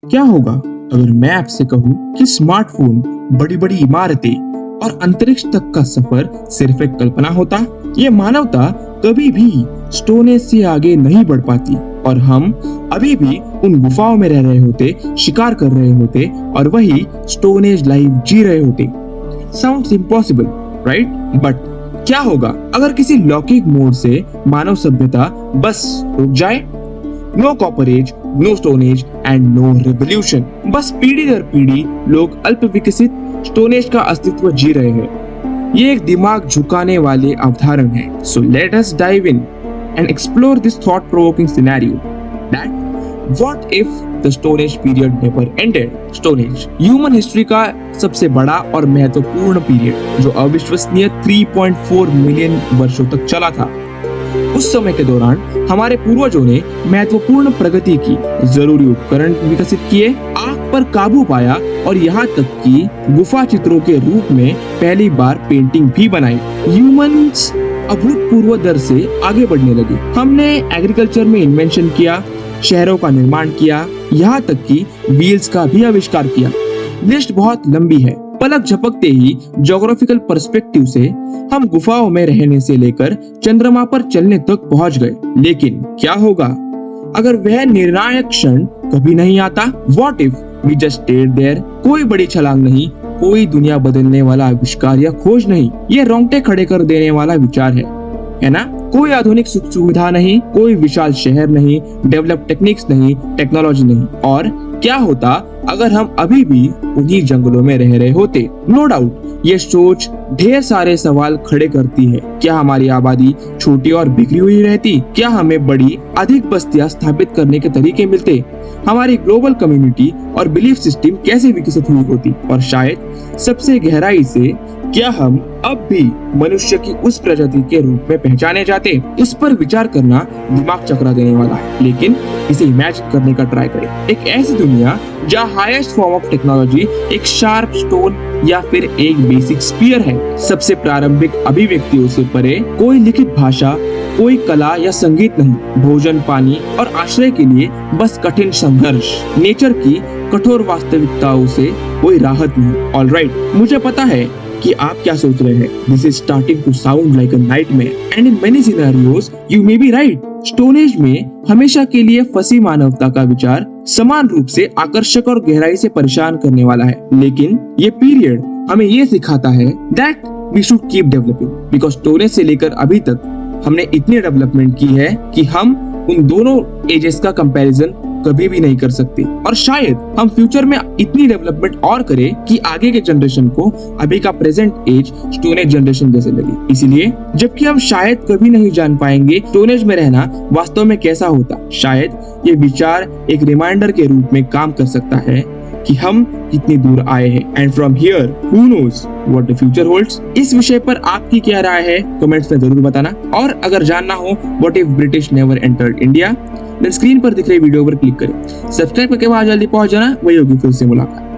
क्या होगा अगर मैं आपसे कहूँ कि स्मार्टफोन, बड़ी बड़ी इमारतें और अंतरिक्ष तक का सफर सिर्फ एक कल्पना होता? ये मानवता कभी भी स्टोन एज से आगे नहीं बढ़ पाती और हम अभी भी उन गुफाओं में रह रहे होते, शिकार कर रहे होते और वही स्टोन एज लाइफ जी रहे होते। Sounds impossible, right? बट क्या होगा अगर किसी लौकिक मोड़ से मानव सभ्यता बस रुक जाए? No copper age, no stone age and no revolution. बस पीढ़ी दर पीढ़ी लोग अल्प विकसित स्टोन एज का अस्तित्व जी रहे हैं। ये एक दिमाग झुकाने वाले अवधारण है। So let us dive in and explore this thought provoking scenario that what if the stone age period never ended. Stone age human history का सबसे बड़ा और महत्वपूर्ण पीरियड जो अविश्वसनीय 3.4 मिलियन वर्षों तक चला था। उस समय के दौरान हमारे पूर्वजों ने महत्वपूर्ण प्रगति की, जरूरी उपकरण विकसित किए, आग पर काबू पाया और यहाँ तक कि गुफा चित्रों के रूप में पहली बार पेंटिंग भी बनाई। ह्यूमंस अभूतपूर्व दर से आगे बढ़ने लगे। हमने एग्रीकल्चर में इन्वेंशन किया, शहरों का निर्माण किया, यहाँ तक कि व्हील्स का भी आविष्कार किया। लिस्ट बहुत लंबी है। पलक झपकते ही ज्योग्राफिकल पर्सपेक्टिव से हम गुफाओं में रहने से लेकर चंद्रमा पर चलने तक पहुंच गए। लेकिन क्या होगा अगर वह निर्णायक क्षण कभी नहीं आता? What if we just stayed there? कोई बड़ी छलांग नहीं, कोई दुनिया बदलने वाला आविष्कार या खोज नहीं। ये रोंगटे खड़े कर देने वाला विचार है ना? कोई आधुनिक सुख सुविधा नहीं, कोई विशाल शहर नहीं, डेवलप टेक्निक्स नहीं, टेक्नोलॉजी नहीं। और क्या होता अगर हम अभी भी उन्हीं जंगलों में रह रहे होते? नो डाउट ये सोच ढेर सारे सवाल खड़े करती है। क्या हमारी आबादी छोटी और बिखरी हुई रहती? क्या हमें बड़ी अधिक बस्तियां स्थापित करने के तरीके मिलते? हमारी ग्लोबल कम्युनिटी और बिलीफ सिस्टम कैसे विकसित हुई होती? और शायद सबसे गहराई से क्या हम अब भी मनुष्य की उस प्रजाति के रूप में पहचाने जाते? इस पर विचार करना दिमाग चकरा देने वाला है। लेकिन इसे इमेजिन करने का ट्राई करें। एक ऐसी दुनिया जहाँ हाईएस्ट फॉर्म ऑफ टेक्नोलॉजी एक शार्प स्टोन या फिर एक बेसिक स्पीयर है। सबसे प्रारंभिक अभिव्यक्तियों से परे कोई लिखित भाषा, कोई कला या संगीत नहीं। भोजन, पानी और आश्रय के लिए बस कठिन संघर्ष। नेचर की कठोर वास्तविकताओं से कोई राहत नहीं। ऑलराइट, मुझे पता है कि आप क्या सोच रहे हैं। This is starting to sound like a nightmare and in many scenarios you may be right. Stone age में हमेशा के लिए फंसी मानवता का विचार समान रूप से आकर्षक और गहराई से परेशान करने वाला है। लेकिन ये पीरियड हमें ये सिखाता है that we should keep developing because stone age से लेकर अभी तक हमने इतनी डेवलपमेंट की है कि हम उन दोनों एजेस का कंपैरिजन कभी भी नहीं कर सकते। और शायद हम फ्यूचर में इतनी डेवलपमेंट और करें कि आगे के जनरेशन को अभी का present age stone age generation जैसे लगे। इसीलिए जबकि हम शायद कभी नहीं जान पाएंगे स्टोन एज में रहना वास्तव में कैसा होता, शायद ये विचार एक रिमाइंडर के रूप में काम कर सकता है कि हम कितनी दूर आए हैं। And from here who knows what the future holds. इस विषय पर आपकी क्या राय है कमेंट्स में जरूर बताना। और अगर जानना हो what if British never entered India, then screen पर दिख रही वीडियो पर क्लिक करें। सब्सक्राइब करके वहां जल्दी पहुंच जाना। वही होगी फिर से मुलाकात।